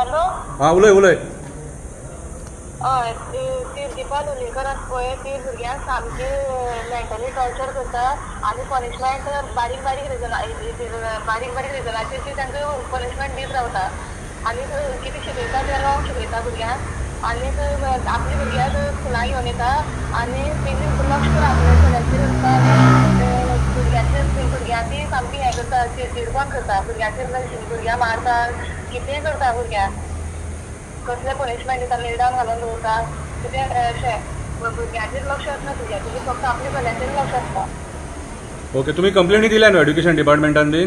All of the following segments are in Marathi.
हॅलो. हां उलय उलय. हय ती दिपा लोलयेकर आसा पळय ती भुरग्यांक सामकी मेंटली टॉर्चर करता आनी पनिशमेंट बारीक बारीक रिजनाचेर ती तांकां पनिशमेंट दीत रावता आनी कितें शिकयता तें रॉंग शिकयता भुरग्यांक आनीक आपल्या भुरग्यांक स्कुलान घेवन येता आनी तेणी लक्ष आपल्या चल्याचेर आसता भुरग्यांची सामकी हें करता चिडचिडपण करता भुरग्यांचेर भुरग्यांक मारता कितेंय करता भुरग्यांक कसले पनिशमेंट दिता लेट डावन घालून दवरता कितें अशें भुरग्यांचेर लक्ष आसना तुजें तुजें फक्त आपल्या चल्याचेर लक्ष आसता. ओके तुम्ही कंप्लेनी दिल्या न्हू एड्युकेशन डिपार्टमेंटान बी?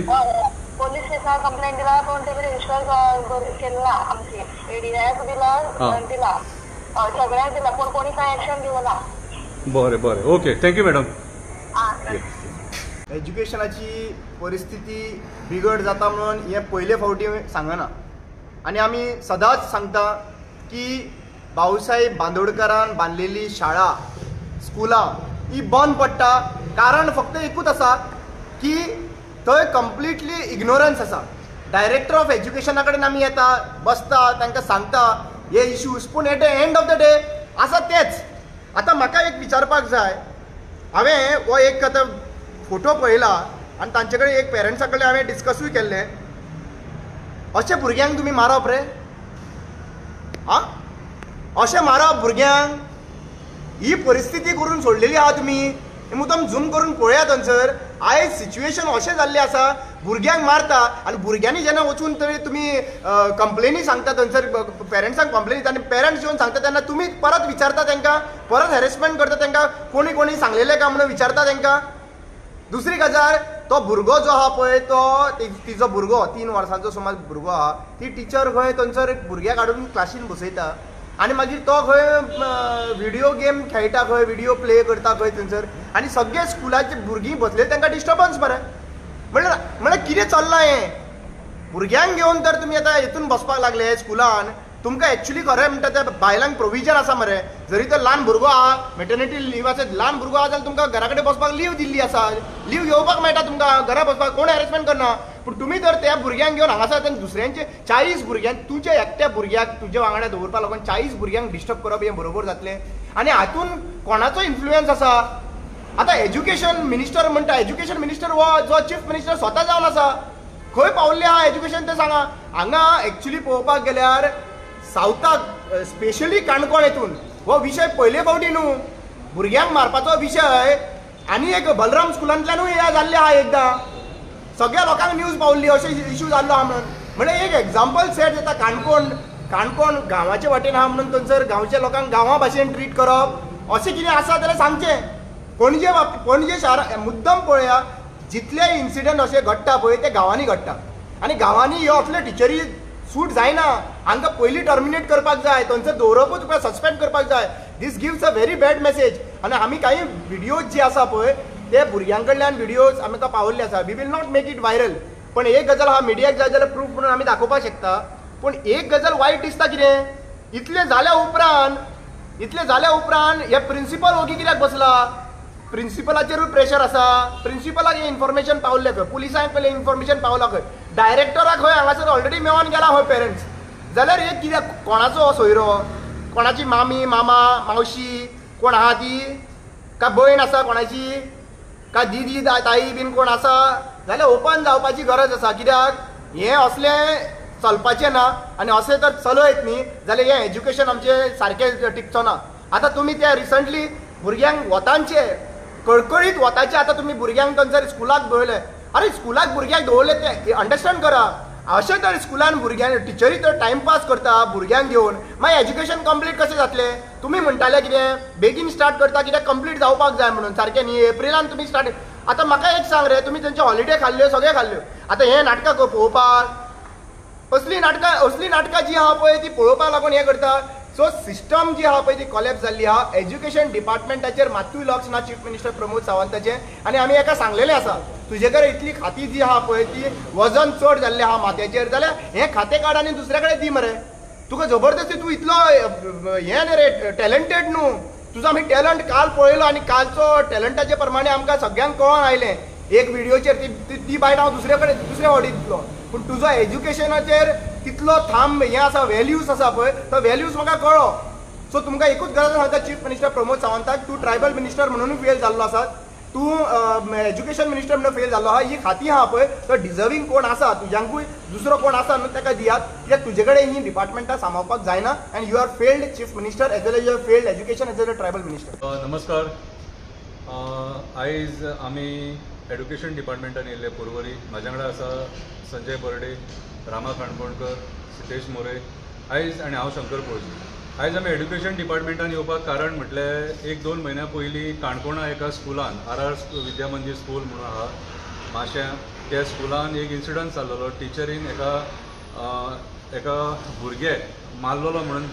पोलीस स्टेशनार कंप्लेंट दिला पण तेमी रजिस्टर केला आमची एडीआयक दिला सगळ्यांक दिला पण कोणी कांय एक्शन दिवना. बरें बरें ओके थँक्यू मॅडम. एज्युकेशनाची परिस्थिती बिगड जाता म्हणून हे पयले फावटी सांगना आनी आमी सदांच सांगता की भाऊसाहेब बांदोडकरान बांदलेली शाळा स्कुलां ही बंद पडटा कारण फक्त एकूच आसा की थंय कंप्लिटली इग्नोरन्स आसा. डायरेक्टर ऑफ एज्युकेशना कडेन आमी येता बसता तांकां सांगता हे इश्यूज पूण at the end of the day आसा तेच. आतां म्हाका एक विचारपाक जाय हांवें हो एक आतां फोटो पळयला आनी तांचे कडेन एक पेरंट्सा कडल्यान हांवें डिस्कसूय केल्लें अशें भुरग्यांक तुमी मारप रे? आं अशें मारप भुरग्यांक? ही परिस्थिती करून सोडलेली आहा तुमी. मुद्दम झूम करून पळया थंयसर आयज सिच्युएशन अशें जाल्लें आसा भुरग्यांक मारता आनी भुरग्यांनी जेन्ना वचून थंय तुमी कंप्लेनी सांगता थंयसर पेरंट्सांक कंप्लेनी दिता आनी पेरंट्स येवन सांगता तेन्ना तुमी परत विचारता तांकां परत हॅरेसमेंट करता तांकां कोणी कोणी सांगलेलें काय म्हणून विचारता तांकां. दुसरी गजाल तो भुरगो जो आहा पळय तो तिजो भुरगो 3 वर्सांचो समज भुरगो आहा ती टिचर खंय थंयसर भुरग्याक हाडून क्लासीन बसयता आनी मागीर तो खंय व्हिडिओ गेम खेळटा खंय व्हिडिओ प्ले करता खंय थंयसर आनी सगळे स्कुलाचे भुरगीं बसले तांकां डिस्टर्बन्स मरे. म्हणल्यार कितें चल्लां हें? भुरग्यांक घेवन तर तुमी आतां हितून बसपाक लागले स्कुलान तुमकां एक्चुली खरें म्हणटा त्या बायलांक प्रोविजन आसा मरे. जरी तर ल्हान भुरगो आहा मॅटर्निटी लीव आसा ल्हान भुरगो आहा जाल्यार तुमकां घरा कडेन बसपाक लीव दिल्ली आसा लीव घेवपाक मेळटा तुमकां घरा बसपाक कोण हॅरेसमेंट करना. पूण तुमी तर त्या भुरग्यांक घेवन हांगासर तेन्ना दुसऱ्यांचे 40 भुरग्यांक तुज्या एकट्या भुरग्याक तुज्या वांगडा दवरपा लागून 40 भुरग्यांक डिस्टर्ब करप हें बरोबर जातलें? आनी हातून कोणाचो इन्फ्लुएन्स आसा? आतां एज्युकेशन मिनिस्टर म्हणटा एज्युकेशन मिनिस्टर हो जो चीफ मिनिस्टर स्वता जावन आसा खंय पावल्लें आहा एज्युकेशन तें सांगा. हांगा एक्चुली पळोवपाक गेल्यार सावथाक स्पेशली काणकोण हेतून हो विशय पयले फावटी न्हू भुरग्यांक मारपाचो विशय आनी एक बलराम स्कुलांतल्यानूय हे जाल्लें आहा एकदां सगळ्या लोकांक न्यूज पावल्ली अशें इश्यू जाल्लो आहा म्हणून. म्हणजे एक एग्जाम्पल सेट जाता काणकोण गांवाचे वाटेन आहा म्हणून थंयसर गांवच्या लोकांक गांवा भाशेन ट्रीट करप अशें कितें आसा जाल्यार सांगचें. पणजे शार मुद्दम पळया जितले इन्सिडंट अशे घडटा पळय ते गांवांनी घडटा आनी गांवांनी ह्यो असले टिचरी सूट जायना हांकां पयलीं टर्मिनेट करपाक जाय थंयसर दवरपूच तुका सस्पेंड करपाक जाय. This gives a very bad message. आनी आमी काही व्हिडिओज जे आसा पळय ते भुरग्यां कडल्यान व्हिडिओज आमकां पावल्ले आसा. We will not make it viral पण एक गजाल हा मिडियाक जाय जाल्यार प्रूफ म्हणून आमी दाखोवपाक शकता. पूण एक गजाल वायट दिसता कितें इतलें जाल्या उपरांत हे प्रिंसिपल ओगी कित्याक बसला? प्रिंसिपलाचेरूय प्रेशर आसा. प्रिंसिपलाक हें इन्फॉर्मेशन पावल्लें खंय पुलिसांक पयलें इन्फॉर्मेशन पावलां खंय डायरेक्टराक खंय हांगासर ऑलरेडी मेळोन गेला खंय पेरंट्स जाल्यार हे कित्याक कोणाचो हो सोयरो? कोणाची मामी मामा मावशी कोण आहा ती? काय भयण आसा कोणाची? काय दिदी ताई बीन कोण आसा? जाल्यार ओपन जावपाची गरज आसा. कित्याक हें असलें चलपाचें ना आनी अशें तर चलयत न्ही जाल्यार हें एज्युकेशन आमचें सारकें टिकचो ना. आतां तुमी ते रिसंटली भुरग्यांक वतांचे कळकळीत वताचे आतां तुमी भुरग्यांक थंयसर स्कुलाक दवरले. अरे स्कुलाक भुरग्यांक दवरले ते अंडरस्टँड करा. अशें तर स्कुलान भुरग्यांक टिचरी तर टायमपास करता भुरग्यांक घेवन मागीर एज्युकेशन कंप्लीट कशें जातलें? तुमी म्हणटाले कितें बेगीन स्टार्ट करता कित्याक कंप्लीट जावपाक जाय म्हणून सारकें न्ही एप्रिलान तुमी स्टार्ट. आतां म्हाका एक सांग रे तुमी तेंचे हॉलिडे खाल्ल्यो सगळे खाल्ल्यो आतां हें नाटकां पळोवपाक असली नाटकां जी आहा पळय ती पळोवपाक लागून हें करता. सो सिस्टम जी आहा पळय ती कॉलेप्स जाल्ली आहा. एज्युकेशन डिपार्टमेंटाचेर मात्तूय लक्ष ना चीफ मिनिस्टर प्रमोद सावंताचें आनी आमी एका सांगलेलें आसा तुजे कडेन इतली खाती जी आहा पळय ती वजन चड जाल्लें आहा माथ्याचेर जाल्यार हें खातें काड आनी दुसरे कडेन दी मरे. तुका जबरदस्ती तूं इतलो हें न्ही रे टॅलंटेड न्हू तुजो आमी टॅलंट काल पळयलो आनी कालचो टॅलंटाचे प्रमाणे आमकां सगळ्यांक कळोन आयलें एक व्हिडिओचेर ती बायट हांव दुसरे फावटी दितलो. पूण तुजो एज्युकेशनाचेर कितलो थांब हें आसा व्हॅल्यूज आसा पळय तो व्हॅल्यूज म्हाका कळ्ळो. सो तुमकां एकूच गरज सांगता चीफ मिनिस्टर प्रमोद सावंताक, तूं ट्रायबल मिनिस्टर म्हणून फेल जाल्लो आसा, तूं एज्युकेशन मिनिस्टर म्हणून फेल जाल्लो आहा. ही खातीं आहा पळय तो डिजर्विंग कोण आसा, तुज्यांकूय दुसरो कोण आसा न्हू ताका दियात, कित्याक तुजे कडेन ही डिपार्टमेंटां सांबाळपाक जायना and you are failed chief minister as well as you failed education as well as tribal minister. नमस्कार. आयज आमी एड्युकेशन डिपार्टमेंटान येयल्ले परवरी. म्हाज्या कडेन आसा संजय बर्डे, रामा काणकोणकर, सिद्धेश मोरे आयज, आनी हांव शंकर पळजी. आयज आमी एड्युकेशन डिपार्टमेंटान येवपाक कारण म्हटल्यार 1-2 म्हयन्या पयलीं काणकोणा एका स्कुलान आर विद्या मंदिर स्कूल म्हणून आहा माश्यां, त्या स्कुलान एक इन्सिडंट जाल्लो. टिचरीन एका भुरग्याक मारलेलो म्हणून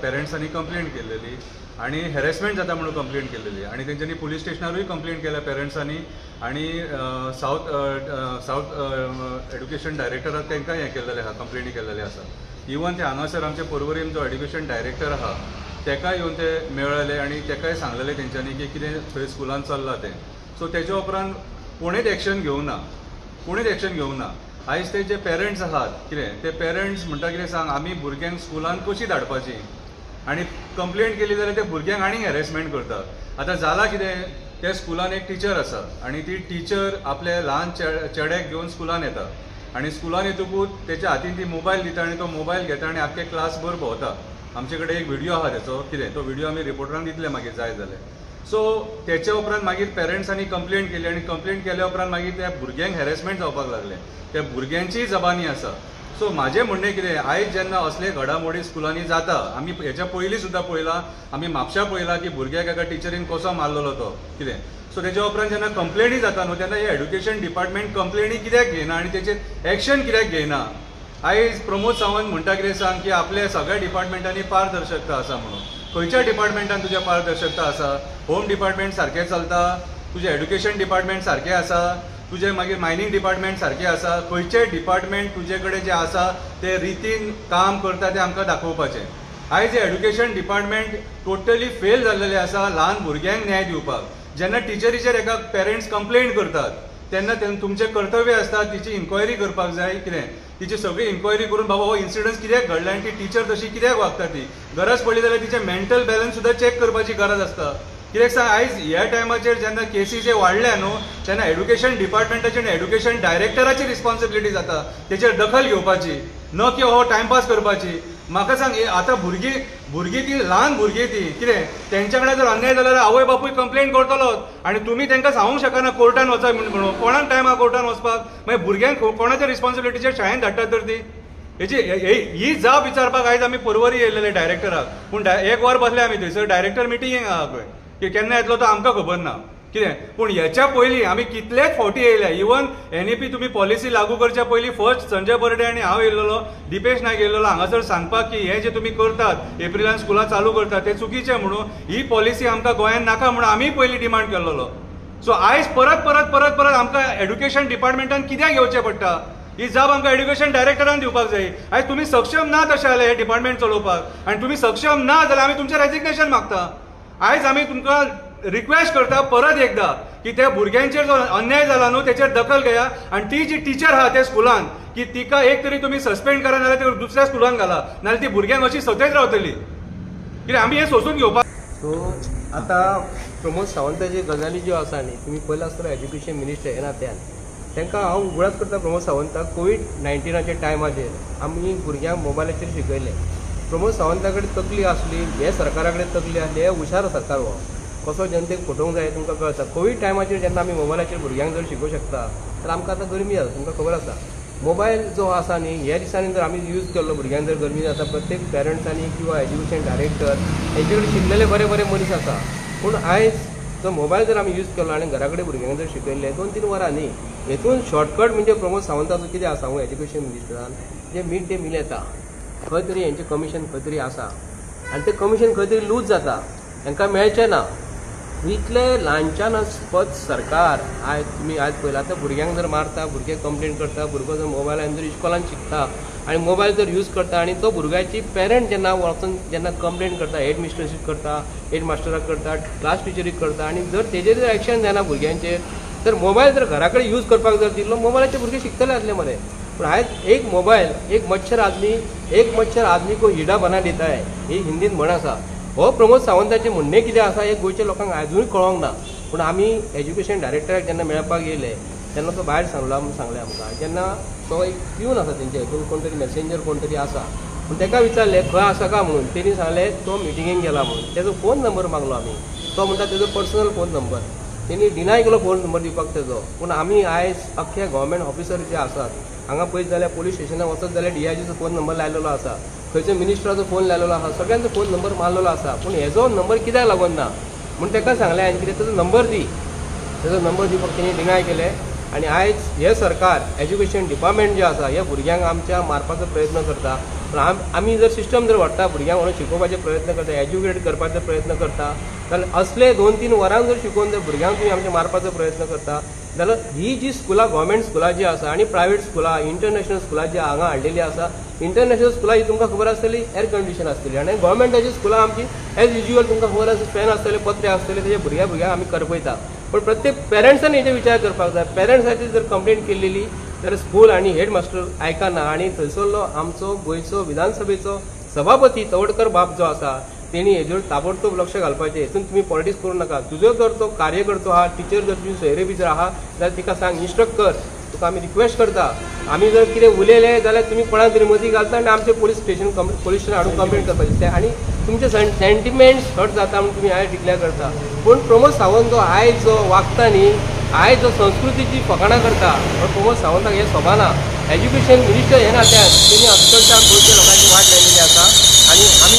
पेरंट्सांनी कंप्लेंट केल्लेली आनी हॅरेसमेंट जाता म्हणून कंप्लेंट केल्लेली आनी तेंच्यांनी पुलीस स्टेशनारूय कंप्लेंट केल्या पेरंट्सांनी आनी सावथ एड्युकेशन डायरेक्टराक तांकां हें केल्लेलें आहा, कंप्लेनी केल्लेले आसा. इवन ते हांगासर आमचे पर्वरीम जो एड्युकेशन डायरेक्टर आहा ताका येवन ते मेळ्ळेले आनी ताकाय सांगलेलें तेंच्यांनी की कितें थंय स्कुलान चल्लां तें. सो तेच्या उपरांत कोणेच एक्शन घेवंक ना. आयज ते जे पेरंट्स आहात कितें ते पेरंट्स म्हणटा कितें सांग, आमी भुरग्यांक स्कुलान कशीं धाडपाची आनी कंप्लेंट केली जाल्यार ते भुरग्यांक आनीक हॅरेसमेंट करतात. आतां जालां कितें, त्या स्कुलान एक टिचर आसा आनी ती टिचर आपल्या ल्हान चेड्याक घेवन स्कुलान येता आनी स्कुलान येतकूच तेच्या हातीन ती मोबायल दिता आनी तो मोबायल घेता आनी आख्खे क्लासभर भोंवता. आमचे कडेन एक व्हिडिओ आहा तेचो, कितें तो व्हिडिओ आमी रिपोर्टरांक दितले मागीर जाय जाल्यार. सो तेच्या उपरांत मागीर पेरंट्सांनी कंप्लेंट केली आनी कंप्लेंट केल्या उपरांत मागीर त्या भुरग्यांक हॅरेसमेंट जावपाक लागले. त्या भुरग्यांचीय जबानी आसा. सो म्हाजें म्हणणें कितें, आयज जेन्ना असले घडामोडी स्कुलांनी जाता, आमी हेच्या पयलीं सुद्दां पळयलां, आमी म्हापशा पळयलां की भुरग्याक एका टिचरीन कसो मारलेलो तो कितें. सो तेच्या उपरांत जेन्ना कंप्लेनी जाता न्हू तेन्ना हे एड्युकेशन डिपार्टमेंट कंप्लेनी कित्याक घेयना आनी तेचेर एक्शन कित्याक घेयना. आयज प्रमोद सावंत म्हणटा कितें सांग की आपल्या सगळ्या डिपार्टमेंटांनी पारदर्शकता आसा म्हणून. खंयच्या डिपार्टमेंटान तुज्या पारदर्शकता आसा? होम डिपार्टमेंट सारकें चलता, तुजें एड्युकेशन डिपार्टमेंट सारकें आसा, तुजें मागीर मायनिंग डिपार्टमेंट सारकें आसा. खंयचें डिपार्टमेंट तुजे कडेन जें आसा तें रितीन काम करता तें आमकां दाखोवपाचें. आयज हें एड्युकेशन डिपार्टमेंट टोटली फेल जाल्लेलें आसा ल्हान भुरग्यांक न्याय दिवपाक. जेन्ना टिचरीचेर एका पेरंट्स कंप्लेंट करतात तेन्ना तुमचें कर्तव्य आसता तिची इन्क्वायरी करपाक जाय. कितें तिची सगळी इन्क्वायरी करून बाबा हो इन्सिडंट कित्याक घडला आनी ती टिचर तशी कित्याक वागता, ती गरज पडली जाल्यार तिचें मेंटल बॅलन्स सुद्दां चॅक करपाची गरज आसता. कित्याक सांग, आयज ह्या टायमाचेर जेन्ना केसीस जे वाडल्या न्हू तेन्ना एड्युकेशन डिपार्टमेंटाची आनी एड्युकेशन डायरेक्टराची रिस्पॉन्सिबिलिटी जाता तेचेर दखल घेवपाची, न की हो टायमपास करपाची. म्हाका सांग, आतां भुरगीं ती ल्हान भुरगीं ती कितें तेंच्या कडेन जर अन्याय जाल्यार आवय बापूय कंप्लेंट करतलोच आनी तुमी तांकां सांगूंक शकना कोर्टान वचा म्हणून. कोणाक टायम आहा कोर्टान वचपाक? मागीर भुरग्यांक कोणाच्या रिस्पॉन्सिबिलिटीचेर शाळेंत धाडटात तर ती ही जाप विचारपाक आयज आमी पर्वरी येयलेले डायरेक्टराक. पूण 1 वर बसले आमी थंयसर, डायरेक्टर मिटिंगेक आहा पळय की केन्ना येतलो तो आमकां खबर ना कितें. पूण हेच्या पयलीं आमी कितलेच फावटी येयल्या. इवन NEP तुमी पॉलिसी लागू करच्या पयलीं फर्स्ट संजय बर्डे आनी हांव येयल्लो, दिपेश नायक येयल्लो हांगासर सांगपाक की हे जे तुमी करतात एप्रिलान स्कुलां चालू करतात तें चुकीचें म्हणून. ही पॉलिसी आमकां गोंयांत नाका म्हणून आमी पयलीं डिमांड केल्लो. सो आयज परत आमकां एड्युकेशन डिपार्टमेंटान कित्याक येवचें पडटा? ही जाप आमकां एड्युकेशन डायरेक्टरान दिवपाक जाय. आयज तुमी सक्षम ना तशें जाल्यार हे डिपार्टमेंट चलोवपाक आनी तुमी सक्षम ना जाल्यार आमी तुमचें रेजिग्नेशन मागता. आयज आमी तुमकां रिक्वेस्ट करता परत एकदा की त्या भुरग्यांचेर जो अन्याय जाला न्हू तेचेर दखल घेया आनी ती जी टिचर आहा त्या स्कुलान की तिका एक तरी तुमी सस्पेंड करा नाल्यार ती दुसऱ्या स्कुलान घाला, नाल्यार ती भुरग्यांक अशी सतत रावतली. कित्याक आमी हें सोंसून घेवपाक. सो आतां प्रमोद सावंताची गजाली ज्यो आसा न्ही तुमी पयला आसतना एज्युकेशन मिनिस्टर हे नात्यान तांकां हांव उगडास करता प्रमोद सावंताक. कोविड-19च्या टायमाचेर आमी भुरग्यांक मोबायलाचेर शिकयले. प्रमोद सावंता कडेन तकली आसली, हे सरकारा कडेन तकली आसली, हे हुशार सरकार हो. कसो जनतेक फटोवंक जाय तुमकां कळटा. कोविड टायमाचेर जेन्ना आमी मोबायलाचेर भुरग्यांक जर शिकोवंक शकता तर आमकां आतां गरमी जाता, तुमकां खबर आसा. मोबायल जो आसा न्ही ह्या दिसांनी जर आमी यूज केल्लो भुरग्यांक जर गरमी जाता, प्रत्येक पेरंट्सांनी किंवा एज्युकेशन डायरेक्टर हेंचे कडेन शिकलेले बरे मनीस आसा. पूण आयज जो मोबायल जर आमी यूज केलो आनी घरा कडेन भुरग्यांक जर शिकयले 2-3 वरां न्ही, हेतून शॉर्टकट म्हणजे प्रमोद सावंताचो कितें आसा हांव एज्युकेशन मिनिस्टरान जे मिड डे मील येता खंय तरी हेंचें कमिशन खंय तरी आसा आनी तें कमिशन खंय तरी लूज जाता, तांकां मेळचें ना. इतले ल्हानच्यान पद सरकार आयज तुमी आयज पळयला आतां भुरग्यांक जर मारता, भुरगे कंप्लेंट करता, भुरगो जर मोबायलान जर इस्कॉलान शिकता आनी मोबायल जर यूज करता आनी तो भुरग्याची पेरंट जेन्ना वचून जेन्ना कंप्लेंट करता, हेड मिस्ट्रेसीक करता, हेड मास्टराक करता, क्लास टिचरीक करता आनी जर तेजेर जर एक्शन जायना भुरग्यांचेर तर मोबायल जर घरा कडेन यूज करपाक जर दिल्लो मोबायलाचे भुरगे शिकतले आसले मरे. पण आयज एक मोबायल एक मच्छर आदमी को हिडा बना देता है ही हिंदीन म्हण आसा. हो प्रमोद सावंताचें म्हणणें कितें आसा हे गोंयच्या लोकांक आजूनय कळोंक ना. पूण आमी एज्युकेशन डायरेक्टराक जेन्ना मेळपाक येयले तेन्ना तो भायर सांगलें आमकां. जेन्ना तो एक पिवन आसा तेंचे हितून कोण तरी मॅसेंजर कोण तरी आसा. पूण ताका विचारलें खंय आसा का म्हणून. तेणी सांगलें तो मिटिंगेक गेला म्हणून. तेजो फोन नंबर मागलो आमी. तो म्हणटा तेजो पर्सनल फोन नंबर. तेणी डिनाय केलो फोन नंबर दिवपाक तेजो. पूण आमी आयज अख्खे गव्हर्मेंट ऑफिसर जे आसात हांगा पळयत जाल्यार पोलीस स्टेशनाक वचत जाल्यार DIGचो फोन नंबर लायलेलो आसा. खंयच्या मिनिस्टराचो फोन लायलेलो आसा. सगळ्यांचो फोन नंबर मारलेलो आसा. पूण हेजो नंबर कित्याक लागून ना म्हूण ताका सांगलें हांवें कितें तेजो नंबर दी. तेजो नंबर दिवपाक तेणी डिनाय केलें. आनी आयज हे सरकार एज्युकेशन डिपार्टमेंट जे आसा हे भुरग्यांक आमच्या मारपाचो प्रयत्न करता. पूण आमी जर सिस्टम जर व्हरता भुरग्यांक म्हणून शिकोवपाचे प्रयत्न करता एज्युकेट करपाचो प्रयत्न करता जाल्यार असले 2-3 वरांक जर शिकोवन जर भुरग्यांक तुमी आमच्या मारपाचो प्रयत्न करता जाल्यार ही जी स्कुलां गव्हर्मेंट स्कुलां जी आसा आनी प्रायवेट स्कुलां इंटरनॅशनल स्कुलां जी हांगा हाडलेली आसा इंटरनॅशनल स्कुलां ही तुमकां खबर आसतली एअर कंडिशन आसतली आनी गव्हर्मेंटाची स्कुलां आमची एज युज्युअल तुमकां खबर आसा फॅन आसतले पत्रे आसतले तेजे भुरग्यांक आमी करपयता. पण प्रत्येक पेरंट्सान हेजे विचार करपाक जाय. पेरंट्साची जर कंप्लेंट केल्ली जाल्यार स्कूल आनी हेडमास्टर आयकना आनी थंयसरलो आमचो गोंयचो विधानसभेचो सभापती तवडकर बाब जो आसा तेणी हेजेर ताबडतोब लक्ष घालपाचें. हेतून तुमी पॉलिटिक्स करूं नाका. तुजो जर तो कार्यकर्तो आहा टीचर जर तुजी सोयरे बी जर आहा जाल्यार तिका सांग इन्स्ट्रक्ट कर. तुका आमी रिक्वेस्ट करता आमी जर कितें उलयलें जाल्यार तुमी कोणाक तरी मदीं घालता आनी आमचे पोलीस स्टेशन हाडून कंप्लेंट करपाचें तें आनी तुमचे सेंटिमेंट्स हर्ट जाता म्हणून तुमी आयज डिक्लेअर करता. पूण प्रमोद सावंत जो आयज जो वागता न्ही आयज जो संस्कृतीची फकाणां करता पण प्रमोद सावंताक हें सोबाना. एज्युकेशन मिनिस्टर हे नात्यान तेणी अक्षरशः गोंयच्या लोकांची वाट लायलेली आसा आनी आमी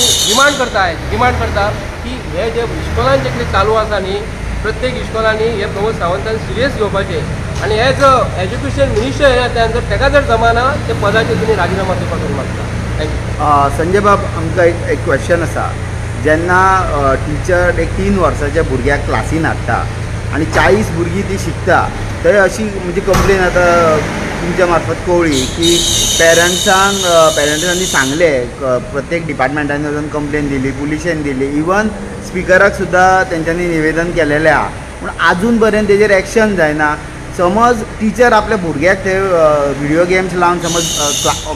डिमांड करता की हे जे इस्कॉलांत जे कितें चालू आसा न्ही प्रत्येक इस्कॉलांनी हे प्रमोद सावंतान सिरियस घेवपाचें आनी हे जो एज्युकेशन मिनिस्टर हे नात्यान जर ताका जर जमाना ते पदाचेर तुमी राजिनामा दिवपाक मागता. थँक्यू. संजय बाब आमकां एक क्वेश्चन आसा. जेन्ना टिचर एक 3 वर्साच्या भुरग्याक क्लासीन हाडटा आनी 40 भुरगीं ती शिकता थंय अशी म्हणजे कंप्लेन आतां तुमच्या मार्फत कळ्ळी की पेरंट्सांनी सांगलें प्रत्येक डिपार्टमेंटांनी वचून कंप्लेन दिली पुलिशेन दिली इवन स्पिकराक सुद्दां तेंच्यांनी निवेदन केलेलें आहा. पूण आजून पर्यंत तेजेर एक्शन जायना. समज टिचर आपल्या भुरग्याक ते व्हिडिओ गेम्स लावन समज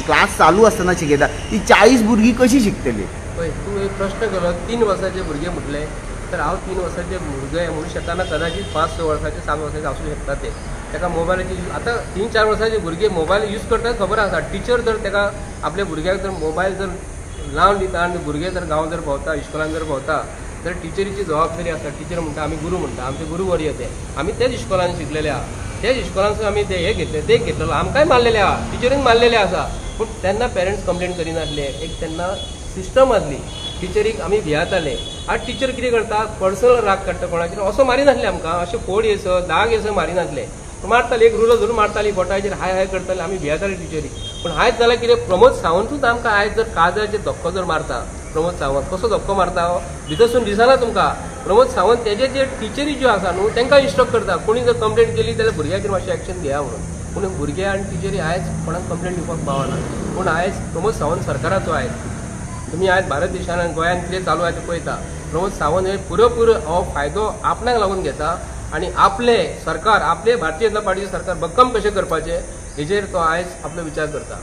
क्लास चालू आसतना शिकयता ती 40 भुरगीं कशी शिकतली. पळय तूं एक प्रश्न केलो 3 वर्साचे भुरगे म्हटले तर हांव 3 वर्साचे भुरगे म्हणूं शकना कदाचित 5-6 वर्साचे 7 वर्साचे आसूं शकता ते ताका मोबायलाची आतां 3-4 वर्साचे भुरगे मोबायल यूज करतात खबर आसा. टिचर जर ताका आपल्या भुरग्याक जर मोबायल जर लावन दिता आनी भुरगे जर गांव जर भोंवता इस्कॉलान जर भोंवता जाल्यार टिचरीची जबाबदारी आसा. टिचर म्हणटा आमी गुरू म्हणटा आमचे गुरूवर्य ते आमी तेच इस्कॉलान शिकलेले आहा. तेच इस्कॉलांसून आमी ते हे घेतले देख घेतलेलो आमकांय मारलेले आहा टिचरीन मारलेले आसा. पूण तेन्ना पेरंट्स कंप्लेंट करिनासले. एक तेन्ना सिस्टम आसली टिचरीक आमी भियाताले. आज टीचर कितें करता पर्सनल राग काडटा कोणाचेर असो मारिनासले आमकां अशें फोड येसो दाग येसो मारिनासले. मारताली एक रुलो धरून मारताली बोटाचेर हाय हाय करताले आमी भियाताले टिचरीक. पूण आयज जाल्यार कितें प्रमोद सावंतूच आमकां आयज जर काजळाचेर धक्को जर मारता प्रमोद सावंत कसो धक्को मारता भितरसून दिसना तुमकां. प्रमोद सावंत तेजे जे टिचरी ज्यो आसा न्हू तांकां इन्स्ट्रक्ट करता कोणी जर कंप्लेंट केली जाल्यार भुरग्याचेर मातशें एक्शन घेया म्हणून. पूण भुरगे आनी टिचरी आयज कोणाक कंप्लेंट दिवपाक पावना. पूण आयज प्रमोद सावंत सरकाराचो आयज तुमी आयज भारत देशान आनी गोंयांत कितें चालू आसा तें पळयता. प्रमोद सावंत हे पुरोपूर हो फायदो आपणाक लागून घेता आनी आपले सरकार आपले भारतीय जनता पार्टीचे सरकार भक्कम कशें करपाचें हेजेर तो आयज आपलो विचार करता.